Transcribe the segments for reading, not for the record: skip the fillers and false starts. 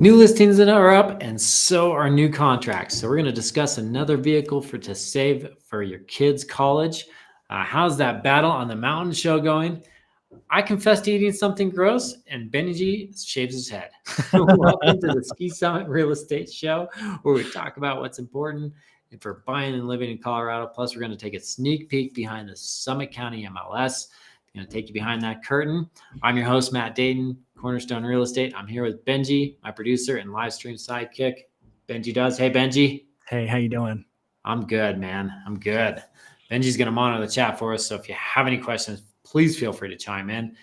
New listings that are up, and so are new contracts. So we're going to discuss another vehicle to save for your kids' college. How's that battle on the mountain show going? I confess to eating something gross, and Benji shaves his head. Welcome to the Ski Summit Real Estate Show, where we talk about what's important for buying and living in Colorado. Plus, we're going to take a sneak peek behind the Summit County MLS. I'm going to take you behind that curtain. I'm your host, Matt Dayton, Cornerstone Real Estate. I'm here with Benji, my producer and live stream sidekick. Benji does. Hey, Benji. Hey, how you doing? I'm good, man. I'm good. Benji's going to monitor the chat for us. So if you have any questions, please feel free to chime in.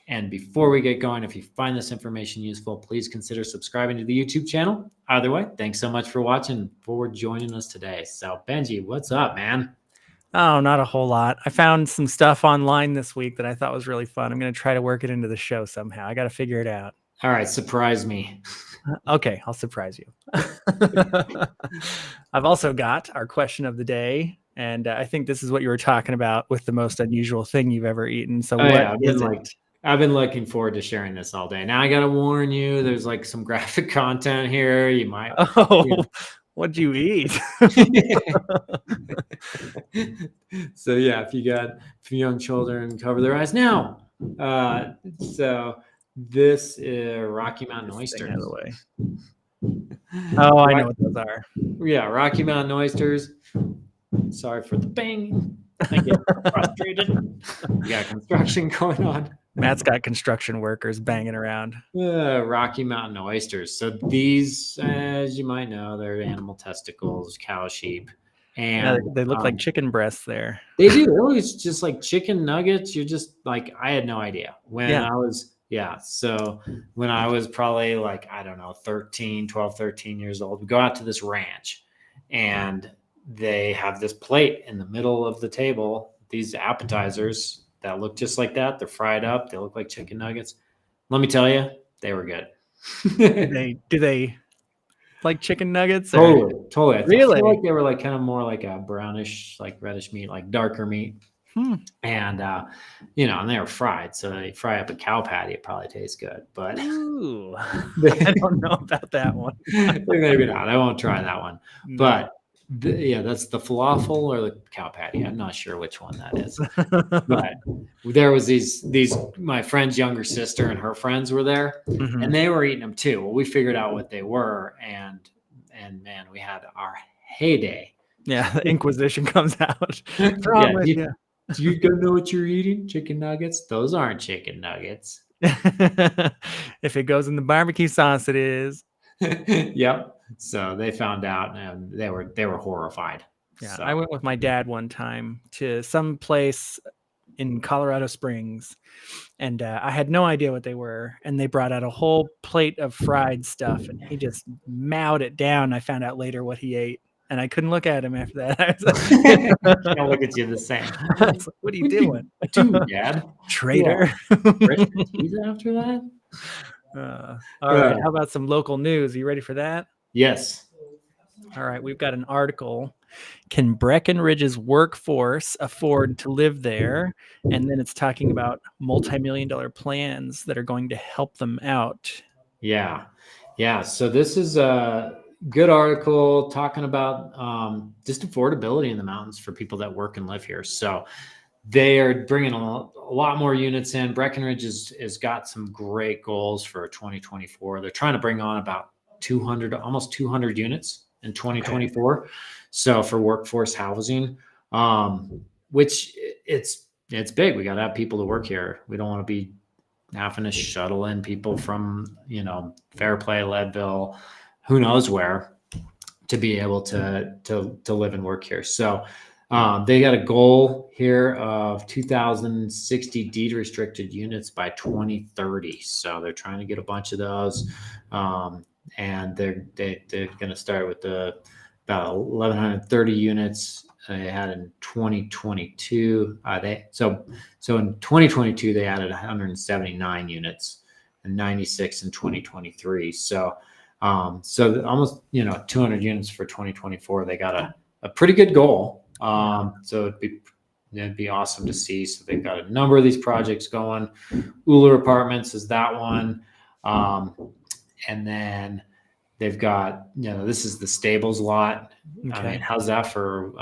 And before we get going, if you find this information useful, please consider subscribing to the YouTube channel. Either way, thanks so much for watching and for joining us today. So Benji, what's up, man? Oh, not a whole lot. I found some stuff online this week that I thought was really fun. I'm going to try to work it into the show somehow. I got to figure it out. All right, surprise me. Okay, I'll surprise you. I've also got our question of the day, and I think this is what you were talking about with the most unusual thing you've ever eaten. So I've been looking forward to sharing this all day. Now I got to warn you, there's like some graphic content here. You might. What'd you eat? So yeah, if you got young children, cover their eyes now. So this is Rocky Mountain oysters. Oh, I know what those are. Yeah, Rocky Mountain oysters. Sorry for the bang. I get frustrated. We got construction going on. Matt's got construction workers banging around. Rocky Mountain oysters. So these, as you might know, they're animal testicles, cow, sheep. And they look like chicken breasts there. They do. It looks just like chicken nuggets. You're just like, I had no idea. So when I was probably like, I don't know, 12, 13 years old, we go out to this ranch and they have this plate in the middle of the table, these appetizers that look just like that. They're fried up. They look like chicken nuggets. Let me tell you, they were good. Do they like chicken nuggets? Totally. I Really? feel like they were like kind of more like a brownish, like reddish meat, like darker meat. And, and they were fried. So they fry up a cow patty. It probably tastes good. But ooh, I don't know about that one. Maybe not. I won't try that one. No. But that's the falafel or the cow patty. I'm not sure which one that is. But there was these my friend's younger sister and her friends were there, and they were eating them too. Well, we figured out what they were, and man, we had our heyday. Yeah, the Inquisition comes out. Do you don't know what you're eating? Chicken nuggets? Those aren't chicken nuggets. If it goes in the barbecue sauce, it is. Yep. So they found out and they were horrified. Yeah. So. I went with my dad one time to some place in Colorado Springs, and I had no idea what they were. And they brought out a whole plate of fried stuff, and he just mowed it down. I found out later what he ate, and I couldn't look at him after that. I was like, can't look at you the same. Like, what are you doing? Dad? Traitor. After that? All right. How about some local news? Are you ready for that? Yes. All right. We've got an article. Can Breckenridge's workforce afford to live there? And then it's talking about multi-million-dollar plans that are going to help them out. Yeah. So this is a good article talking about just affordability in the mountains for people that work and live here. So they are bringing a lot more units in. Breckenridge has got some great goals for 2024. They're trying to bring on about almost 200 units in 2024. Okay. So for workforce housing, which it's big. We got to have people to work here. We don't want to be having to shuttle in people from, Fairplay, Leadville, who knows where, to be able to live and work here. So they got a goal here of 2,060 deed restricted units by 2030. So they're trying to get a bunch of those. And they're going to start with about 1,130 units they had in 2022. So in 2022 they added 179 units and 96 in 2023. So almost 200 units for 2024. They got a pretty good goal. So it'd be awesome to see. So they've got a number of these projects going. Uller Apartments is that one. And then They've got, this is the stables lot. I Okay. mean, how's that for,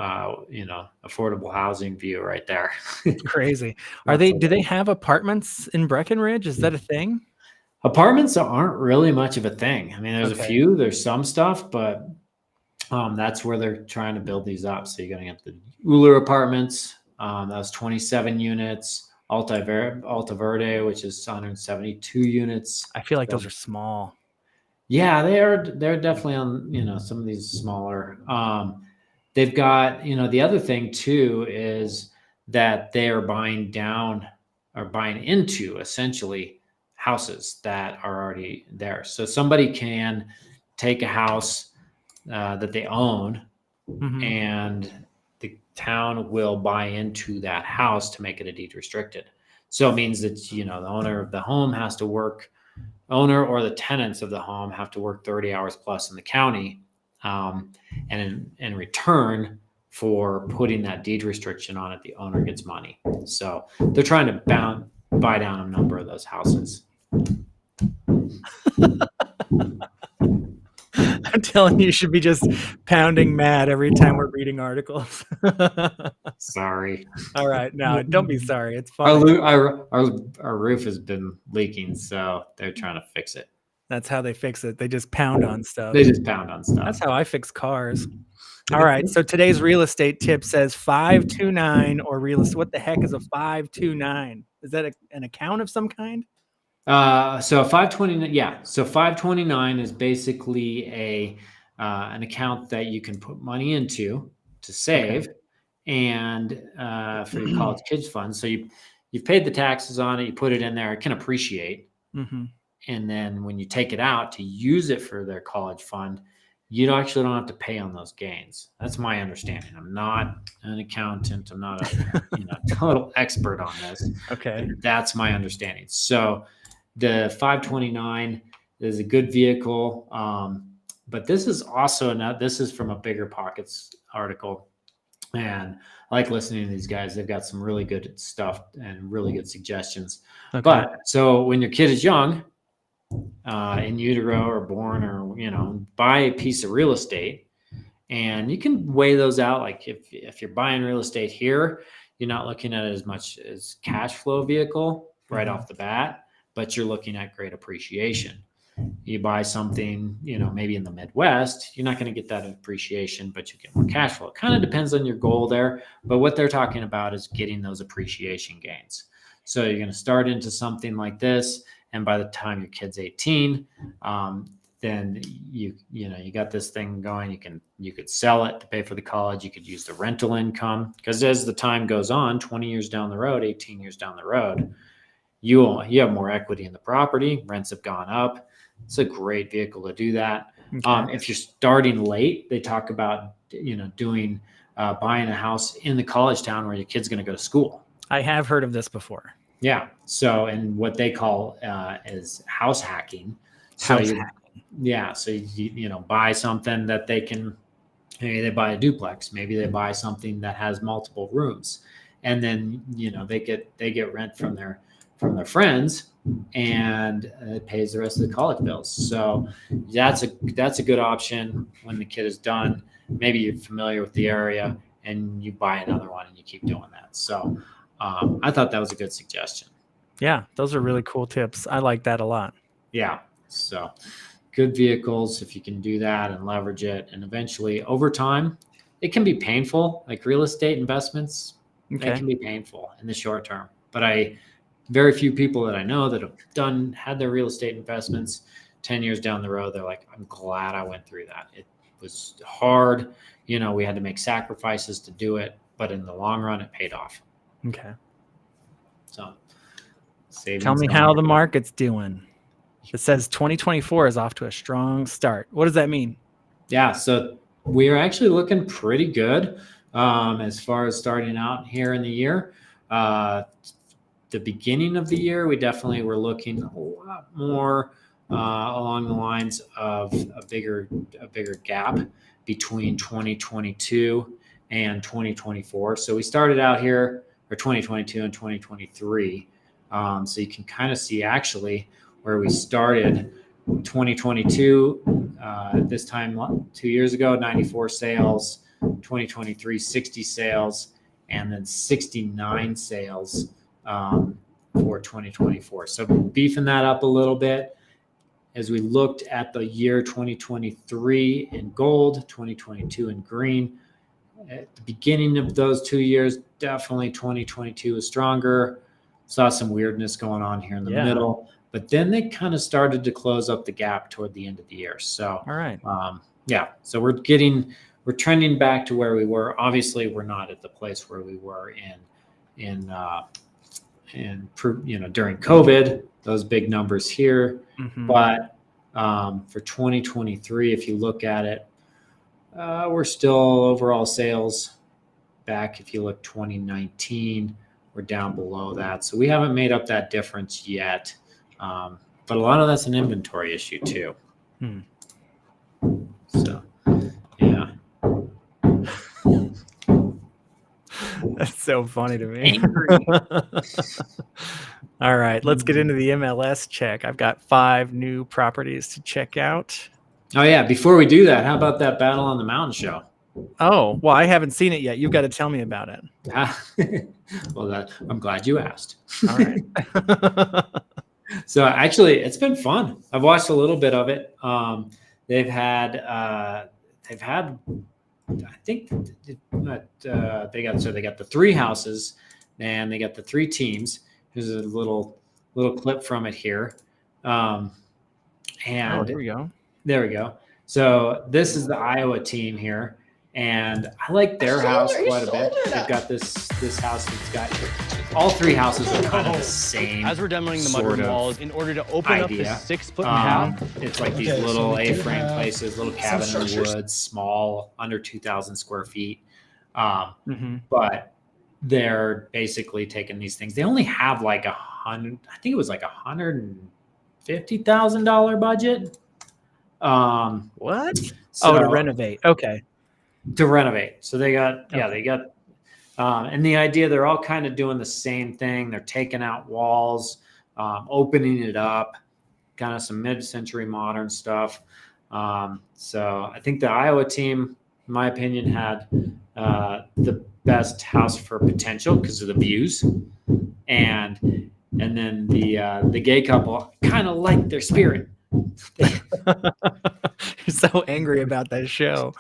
affordable housing view right there? It's crazy. Lots Do of they have apartments in Breckenridge? Is that a thing? apartments aren't really much of a thing. I mean, Okay. there's some stuff, but that's where they're trying to build these up. So you're going to get the Uller apartments. That was 27 units. Alta Verde, which is 172 units. I feel like So, those are small. yeah, they're definitely on, some of these smaller. They've got, the other thing too is that they are buying down or buying into essentially houses that are already there. So somebody can take a house that they own, Mhm. and the town will buy into that house to make it a deed restricted. So it means that, the owner of the home has to work, owner or the tenants of the home have to work 30 hours plus in the county. And in return for putting that deed restriction on it, the owner gets money. So they're trying to buy down a number of those houses. I'm telling you should be just pounding mad every time we're reading articles. Sorry. All right. No, don't be sorry. It's Our, funny. our roof has been leaking, so they're trying to fix it. That's how they fix it. They just pound on stuff. They just pound on stuff. That's how I fix cars. All right. So today's real estate tip says 529 or real estate. What the heck is a 529? Is that an account of some kind? So 529, yeah. So 529 is basically an account that you can put money into to save, and for your college kids fund. So you've paid the taxes on it, you put it in there, it can appreciate. Mm-hmm. And then when you take it out to use it for their college fund, you actually don't have to pay on those gains. That's my understanding. I'm not an accountant. I'm not a total expert on this. Okay. That's my understanding. So the 529 is a good vehicle. But this is also this is from a Bigger Pockets article. And I like listening to these guys. They've got some really good stuff and really good suggestions. Okay. But so when your kid is young, in utero or born, or buy a piece of real estate, and you can weigh those out. Like if you're buying real estate here, you're not looking at it as much as cash flow vehicle right off the bat, but you're looking at great appreciation. You buy something, maybe in the Midwest, you're not going to get that appreciation, but you get more cash flow. It kind of depends on your goal there, but what they're talking about is getting those appreciation gains. So you're going to start into something like this, and by the time your kid's 18, then you got this thing going. You could sell it to pay for the college. You could use the rental income, because as the time goes on, 20 years down the road, 18 years down the road, you have more equity in the property. Rents have gone up. It's a great vehicle to do that. Okay. If you're starting late, they talk about doing buying a house in the college town where your kid's going to go to school. I have heard of this before. Yeah. So, and what they call is house hacking. So yeah. So you buy something that they can. Maybe they buy a duplex. Maybe they buy something that has multiple rooms, and then they get rent from their friends, and it pays the rest of the college bills. So that's a good option when the kid is done. Maybe you're familiar with the area and you buy another one and you keep doing that. So I thought that was a good suggestion. Yeah, those are really cool tips. I like that a lot. Yeah. So good vehicles, if you can do that and leverage it. And eventually over time, it can be painful. Like real estate investments, they can be painful in the short term. But very few people that I know that have had their real estate investments 10 years down the road, they're like, I'm glad I went through that. It was hard. We had to make sacrifices to do it, but in the long run, it paid off. Okay. So tell me how the market's doing. It says 2024 is off to a strong start. What does that mean? Yeah. So we are actually looking pretty good as far as starting out here in the year. The beginning of the year, we definitely were looking a lot more along the lines of a bigger gap between 2022 and 2024. So we started out here, or 2022 and 2023. So you can kind of see actually where we started. 2022 this time 2 years ago, 94 sales, 2023, 60 sales, and then 69 sales for 2024. So beefing that up a little bit. As we looked at the year 2023 in gold, 2022 in green, at the beginning of those 2 years, definitely 2022 was stronger. Saw some weirdness going on here in the middle, but then they kind of started to close up the gap toward the end of the year. So, all right. So we're trending back to where we were. Obviously, we're not at the place where we were during COVID, those big numbers here. Mm-hmm. But for 2023, if you look at it, we're still overall sales back. If you look 2019, we're down below that. So we haven't made up that difference yet. But a lot of that's an inventory issue too. So, yeah. That's so funny to me. All right, let's get into the MLS check. I've got 5 new properties to check out. Oh, yeah. Before we do that, how about that Battle on the Mountain show? Oh, well, I haven't seen it yet. You've got to tell me about it. Well, I'm glad you asked. All right. So actually, it's been fun. I've watched a little bit of it. They've had, I think they got the 3 houses and they got the 3 teams. Here's a little clip from it here. And there we go. There we go. So this is the Iowa team here. And I like their house quite a bit. They've got this house that's got all 3 houses are kind of the same. As we're demoing the mudroom walls, in order to open up the 6.5, it's like these little A-frame places, little cabin in the woods, small, under 2,000 square feet. But they're basically taking these things. They only have like I think it was like $150,000 budget. What? So, to renovate. Okay. To renovate. So they got, and the idea, they're all kind of doing the same thing. They're taking out walls, opening it up, kind of some mid-century modern stuff. So I think the Iowa team, in my opinion, had the best house for potential because of the views. And then the gay couple kind of liked their spirit. You're so angry about that show.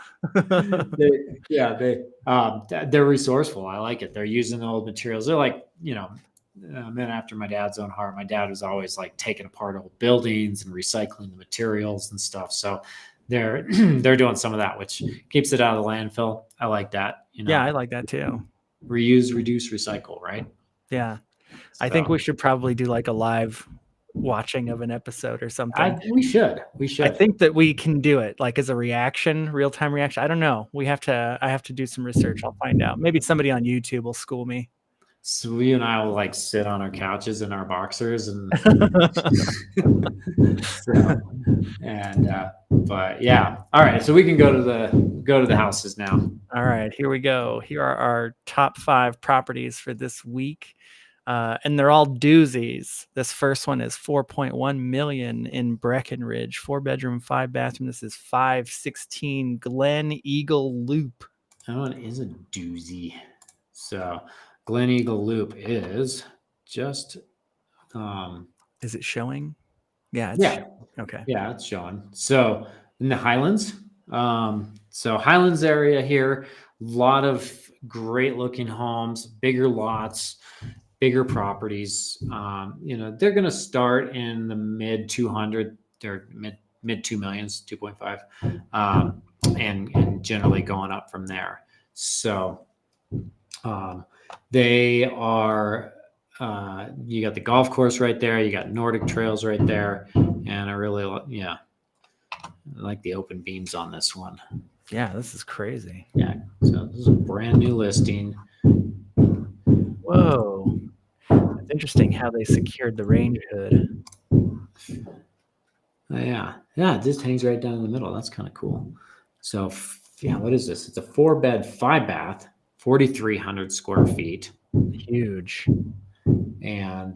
They're resourceful. I like it. They're using the old materials. They're like, men after my dad's own heart. My dad was always like taking apart old buildings and recycling the materials and stuff. So they're doing some of that, which keeps it out of the landfill. I like that. Yeah, I like that too. Reuse, reduce, recycle, right? Yeah. So, I think we should probably do like a live watching of an episode or something. We should. I think that we can do it like as a reaction, real-time reaction. I don't know. I have to do some research. I'll find out. Maybe somebody on YouTube will school me. So we and I will like sit on our couches in our boxers and but yeah. All right. So we can go to the houses now. All right, here we go. Here are our top 5 properties for this week. And they're all doozies. This first one is $4.1 million in Breckenridge, 4-bedroom, 5-bathroom. This is 516 Glen Eagle Loop. That one is a doozy. So Glen Eagle Loop is just. Is it showing? Yeah. Okay. Yeah, it's showing. So in the Highlands. So Highlands area here, a lot of great looking homes, bigger lots. Bigger properties, they're going to start in the mid 200 or mid 2 millions, 2.5, and generally going up from there. So they are, you got the golf course right there. You got Nordic trails right there. And I really, I like the open beams on this one. Yeah, this is crazy. Yeah. So this is a brand new listing. Whoa. It's interesting how they secured the range hood. Yeah, it just hangs right down in the middle. That's kind of cool. So, what is this? It's a 4-bed, 5-bath, 4,300 square feet. Huge. And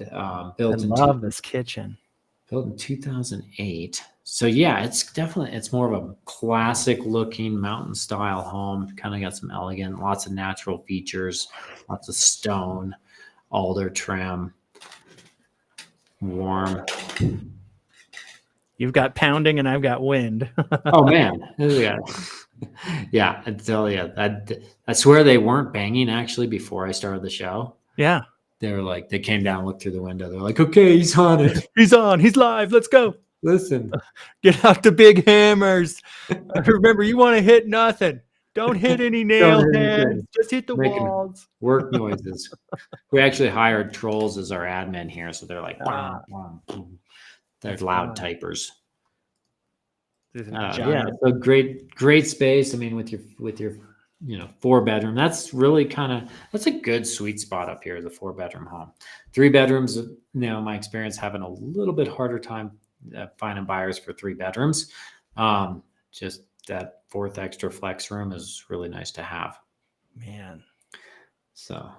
built. I love this kitchen. Built in 2008. So yeah, it's more of a classic looking mountain style home. Kind of got some elegant, lots of natural features, lots of stone, alder trim, warm. You've got pounding and I've got wind. Oh man, yeah, I tell you, I swear they weren't banging actually before I started the show. Yeah. They were like, they came down, looked through the window. They're like, okay, he's on it. He's on. He's live. Let's go. Listen, Get out the big hammers. Remember, you want to hit nothing. Don't hit any nail hit heads. anything. Just hit the Making walls. work noises. We actually hired trolls as our admin here, so they're like, bam, bam, boom. They're loud typers. Yeah, so great space. I mean, with your 4-bedroom, that's really that's a good sweet spot up here. The 4-bedroom home, 3 bedrooms. My experience having a little bit harder time finding buyers for 3 bedrooms. Just that 4th extra flex room is really nice to have. Man, so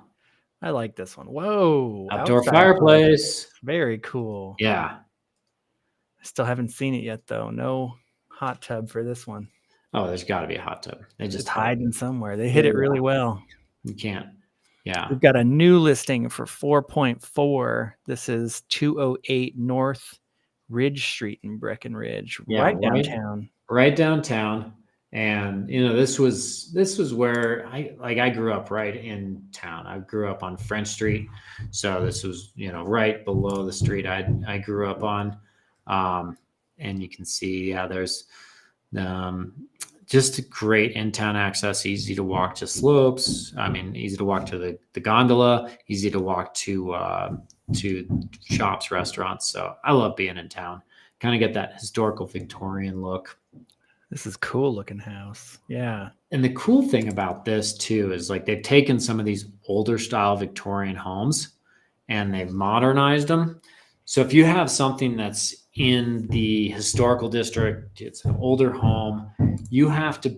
I like this one. Whoa, outdoor fireplace. Very cool. Yeah, I still haven't seen it yet though. No hot tub for this one. Oh, there's got to be a hot tub. They just hiding somewhere. They hit it really well. You can't. Yeah. We've got a new listing for 4.4. This is 208 North Ridge Street in Breckenridge, right downtown. Right downtown. And this was where I grew up right in town. I grew up on French Street, so this was right below the street I grew up on. And you can see, there's just great in-town access, easy to walk to slopes. I mean, easy to walk to the gondola, easy to walk to shops, restaurants. So I love being in town. Kind of get that historical Victorian look. This is cool looking house. Yeah. And the cool thing about this too is they've taken some of these older style Victorian homes and they've modernized them. So if you have something that's in the historical district, it's an older home, you have to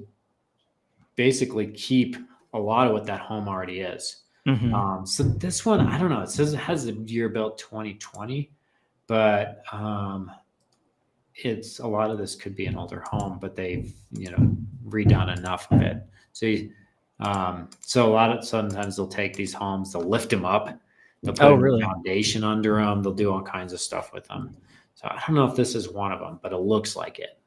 basically keep a lot of what that home already is. Mm-hmm. So this one, I don't know, it says it has a year built 2020, but it's a lot of this could be an older home, but they've redone enough of it. So sometimes they'll take these homes, they'll lift them up, they'll put a foundation under them, they'll do all kinds of stuff with them. So I don't know if this is one of them, but it looks like it.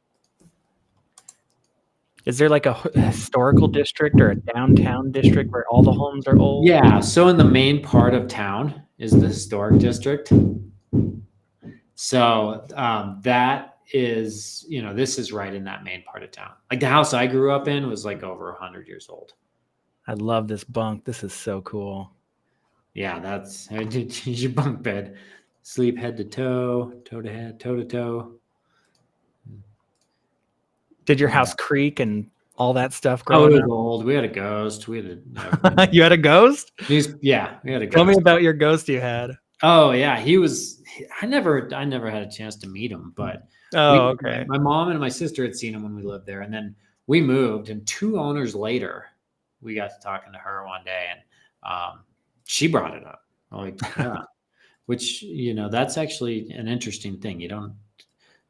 Is there like a historical district or a downtown district where all the homes are old? Yeah. So in the main part of town is the historic district. So that is, this is right in that main part of town. Like the house I grew up in was over 100 years old. I love this bunk. This is so cool. Yeah, that's your bunk bed. Sleep head to toe, toe to head, toe to toe. Did your house creak and all that stuff growing up? Old. We had a ghost. We had You had a ghost? Yeah, we had a ghost. Tell me about your ghost you had. Oh yeah, I never had a chance to meet him, but okay. My mom and my sister had seen him when we lived there, and then we moved, and 2 owners later, we got to talking to her one day, and she brought it up. Which, that's actually an interesting thing.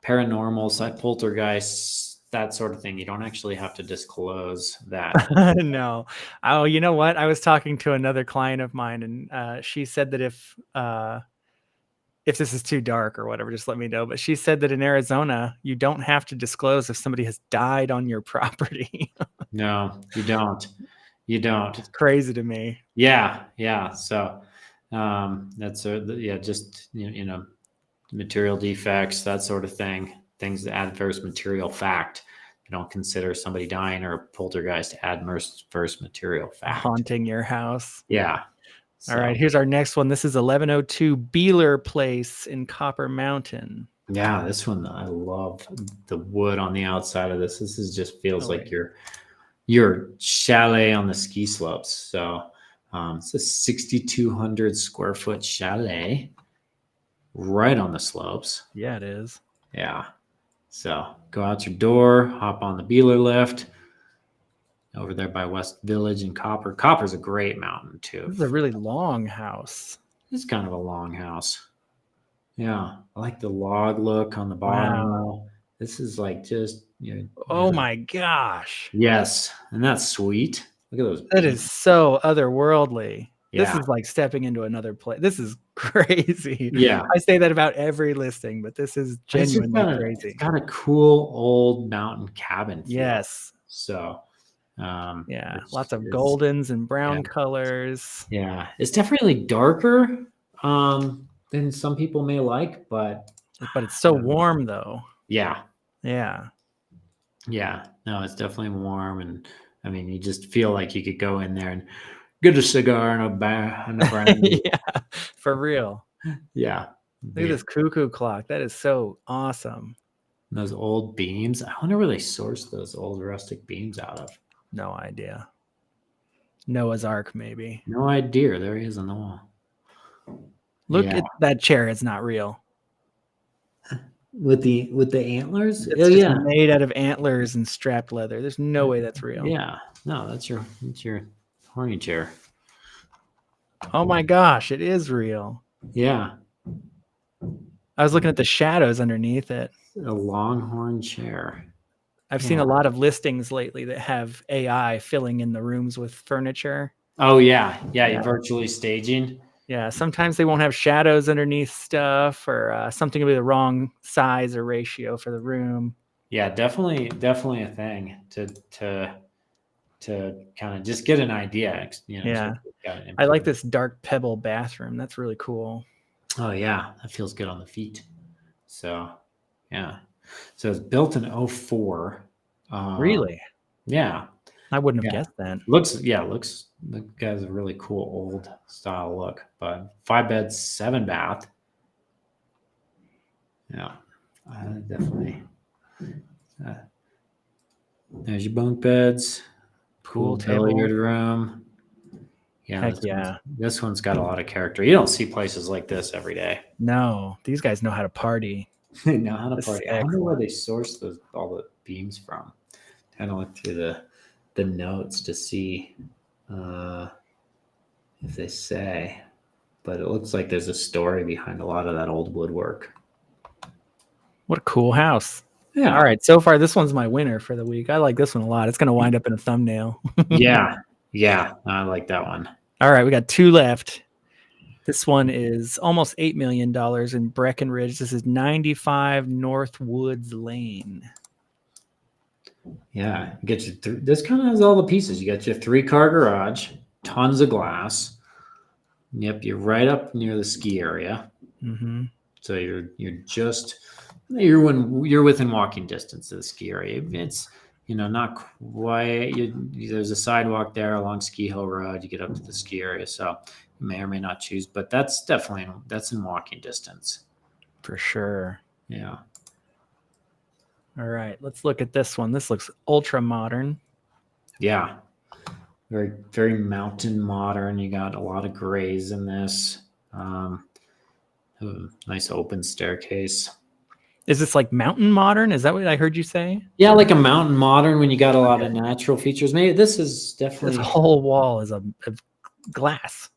Paranormal, poltergeists, that sort of thing. You don't actually have to disclose that. No. Oh, you know what? I was talking to another client of mine, and she said that if this is too dark or whatever, just let me know. But she said that in Arizona, you don't have to disclose if somebody has died on your property. No, you don't. You don't. It's crazy to me. Yeah. So that's just material defects, that sort of thing. Things that adverse material fact. You don't consider somebody dying or a poltergeist adverse material fact. Haunting your house. Yeah. So. All right, here's our next one. This is 1102 Beeler Place in Copper Mountain. Yeah, this one, I love the wood on the outside of this. This just feels like your chalet on the ski slopes. So it's a 6,200 square foot chalet right on the slopes. Yeah, it is. Yeah. So go out your door, hop on the Beeler lift over there by West Village and Copper. Copper's a great mountain too. This is a really long house. It's kind of a long house. Yeah. I like the log look on the bottom. Wow. This is like just Oh my gosh. Yes, and that's sweet. Look at those. That beams. is so otherworldly. This Yeah. is like stepping into another place. This is crazy. Yeah. I say that about every listing, but this is It's just genuinely crazy. It's got a cool old mountain cabin feel. Yes. So, yeah, lots of goldens and brown colors. Yeah, it's definitely darker than some people may like, but it's so warm though. Yeah. Yeah. Yeah. No, it's definitely warm, and I mean, you just feel like you could go in there and get a cigar and a brandy. Yeah, for real. Yeah. Look at this cuckoo clock. That is so awesome. Those old beams. I wonder where they sourced those old rustic beams out of. No idea. Noah's Ark, maybe. No idea. There he is on the wall. Look at that chair. It's not real. With the antlers? It's just made out of antlers and strapped leather. There's no way that's real. Yeah. No, that's your horny chair. Oh my gosh, it is real. Yeah. I was looking at the shadows underneath it. A longhorn chair. I've seen a lot of listings lately that have AI filling in the rooms with furniture. Oh yeah. You're virtually staging. Yeah, sometimes they won't have shadows underneath stuff, or something will be the wrong size or ratio for the room. Yeah, definitely a thing to kind of just get an idea. Yeah, I like this dark pebble bathroom. That's really cool. Oh yeah, that feels good on the feet. So yeah, so it's built in 2004. Really? Yeah, I wouldn't have guessed that. Looks the guy's a really cool old style look, but 5 beds, 7 bath. Yeah, definitely. There's your bunk beds. Pool billiard room. Yeah, this one's got a lot of character. You don't see places like this every day. No, these guys know how to party. They know how to party. I wonder where they source all the beams from. Kind of look through the notes to see if they say, but it looks like there's a story behind a lot of that old woodwork. What a cool house. Yeah. All right. So far, this one's my winner for the week. I like this one a lot. It's going to wind up in a thumbnail. Yeah. I like that one. All right. We got 2 left. This one is almost $8 million in Breckenridge. This is 95 North Woods Lane. Yeah. Get you through. This kind of has all the pieces. You got your 3-car garage, tons of glass. Yep. You're right up near the ski area. Mm-hmm. So you're within walking distance of the ski area. It's, not quite, there's a sidewalk there along Ski Hill Road. You get up to the ski area. So you may or may not choose, but that's in walking distance. For sure. Yeah. All right. Let's look at this one. This looks ultra modern. Yeah. Very, very mountain modern. You got a lot of grays in this. Nice open staircase. Is this like mountain modern? Is that what I heard you say? Yeah, like a mountain modern when you got a lot of natural features. Maybe this is definitely. This whole wall is of glass.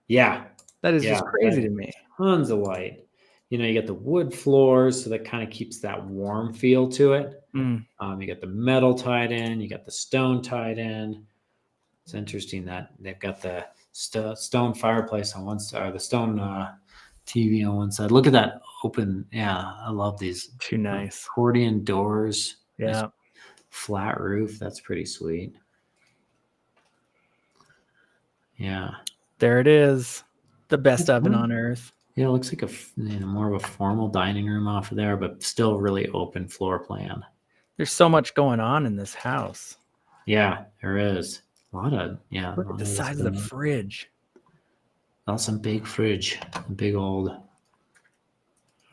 Yeah. That is just crazy to me. Tons of light. You get the wood floors, so that kind of keeps that warm feel to it. Mm. You got the metal tied in. You got the stone tied in. It's interesting that they've got the stone fireplace on one side, or the stone TV on one side. Look at that open. Yeah, I love these. Too nice. Accordion doors. Yeah. Nice flat roof. That's pretty sweet. Yeah. There it is. The best oven on earth. Yeah, it looks like more of a formal dining room off of there, but still really open floor plan. There's so much going on in this house. Yeah, there is. A lot of, Look at the size of the fridge. Awesome big fridge. Big old,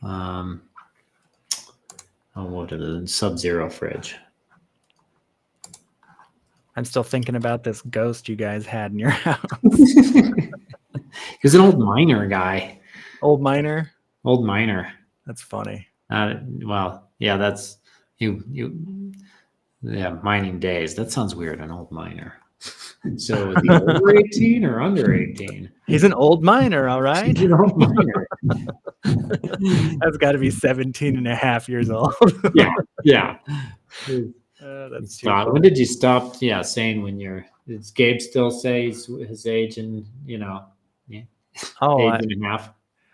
what is it? Sub-Zero fridge. I'm still thinking about this ghost you guys had in your house. He's an old miner guy. Old miner? Old miner. That's funny. Well, yeah, that's you. Yeah, mining days. That sounds weird. An old miner. So was he over 18 or under 18? He's an old miner, all right. He's an old miner. That's got to be 17 and a half years old. Yeah. That's too Stop. cool. When did you stop? Yeah, saying when you're. Does Gabe still say his age and age and a half?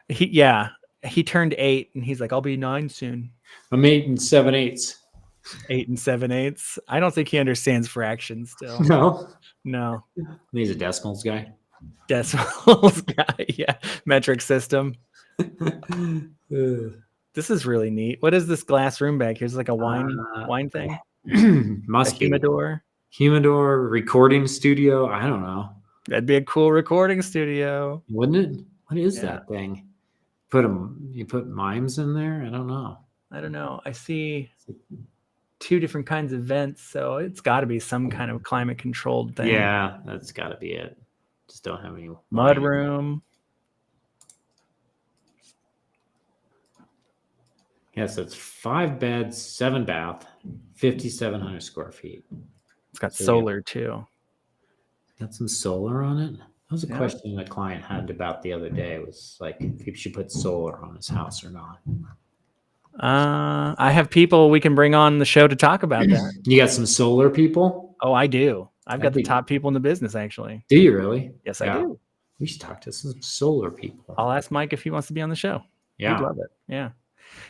He turned 8, and he's like, "I'll be 9 soon." I'm 8 7/8. 8 7/8. I don't think he understands fractions still. No. He's a decimals guy. Decimals guy, yeah. Metric system. This is really neat. What is this glass room back here? It's like a wine thing. Must be humidor recording studio. I don't know. That'd be a cool recording studio, wouldn't it? What is that thing? You put mimes in there? I don't know. I see 2 different kinds of vents, so it's got to be some kind of climate controlled thing. Yeah, that's got to be it. Just don't have any mud room. Yes, it's 5 beds, 7 bath, 5,700 square feet. It's got solar too. Got some solar on it. That was a question a client had about the other day. It was like if he should put solar on his house or not. I have people we can bring on the show to talk about that. You got some solar people? Oh, I do. I've got the top people in the business, actually. Do you really? Yes, I do. We should talk to some solar people. I'll ask Mike if he wants to be on the show. Yeah. He'd love it. Yeah.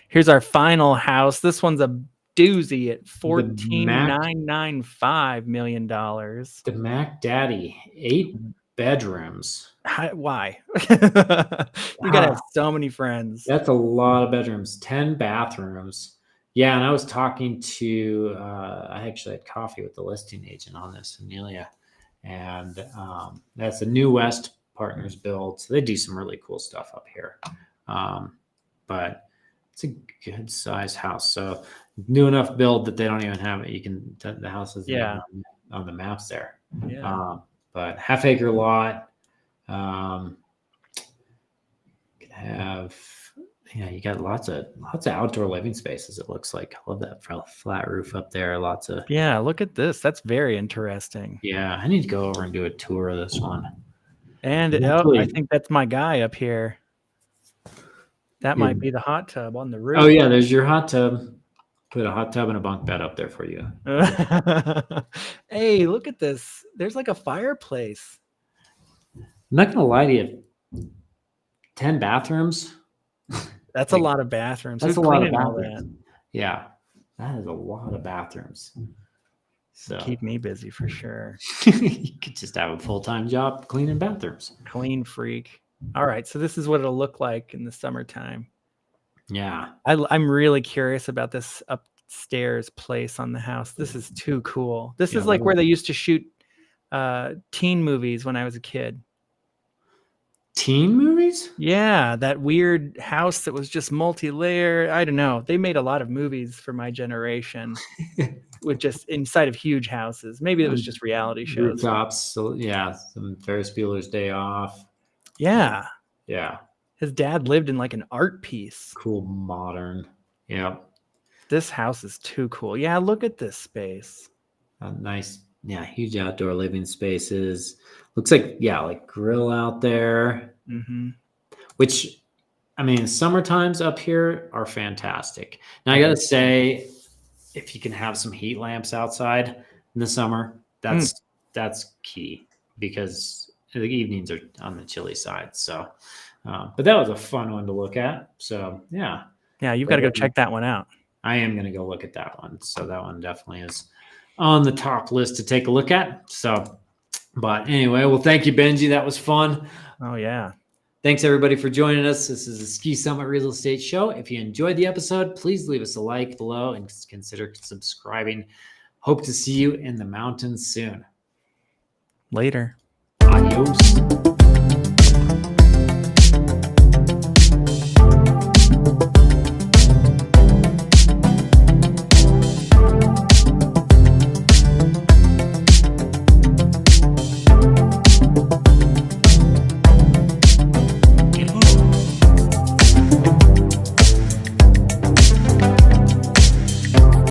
Here's our final house. This one's a doozy at $14,995 million. The Mac Daddy, 8 bedrooms. Why? You gotta have so many friends. That's a lot of bedrooms. 10 bathrooms. Yeah, and I was talking to I actually had coffee with the listing agent on this, Amelia, and that's a New West Partners build. So they do some really cool stuff up here, but it's a good size house. So new enough build that they don't even have it. The house is on the maps there. Yeah. But half acre lot. Could have, you got lots of outdoor living spaces. It looks like. I love that flat roof up there. Lots of. Yeah, look at this. That's very interesting. Yeah, I need to go over and do a tour of this one. And I think that's my guy up here. That might be the hot tub on the roof. Oh yeah, there's your hot tub. Put a hot tub and a bunk bed up there for you. Hey, look at this. There's like a fireplace. I'm not gonna lie to you. 10 bathrooms. That's a lot of bathrooms. That's a lot of bathrooms. Yeah, that is a lot of bathrooms. So keep me busy for sure. You could just have a full-time job cleaning bathrooms. Clean freak. All right, so this is what it'll look like in the summertime. Yeah. I'm really curious about this upstairs place on the house. This is too cool. This is like where they used to shoot teen movies when I was a kid. Teen movies? Yeah, that weird house that was just multi-layer. I don't know. They made a lot of movies for my generation with just inside of huge houses. Maybe it was just reality shows. Rooftops. So, yeah, some Ferris Bueller's Day Off. Yeah. Yeah. His dad lived in like an art piece. Cool, modern. Yeah. This house is too cool. Yeah, look at this space. Nice. Yeah, huge outdoor living spaces. Looks like, like grill out there. Mm-hmm. Which, I mean, summer times up here are fantastic. Now, I got to say, if you can have some heat lamps outside in the summer, that's key because the evenings are on the chilly side. So, but that was a fun one to look at. So, yeah. Yeah, you've got to go check that one out. I am going to go look at that one. So that one definitely is on the top list to take a look at. So, but anyway, well, thank you, Benji. That was fun. Oh, yeah. Thanks, everybody, for joining us. This is the Ski Summit Real Estate Show. If you enjoyed the episode, please leave us a like below and consider subscribing. Hope to see you in the mountains soon. Later. Adios.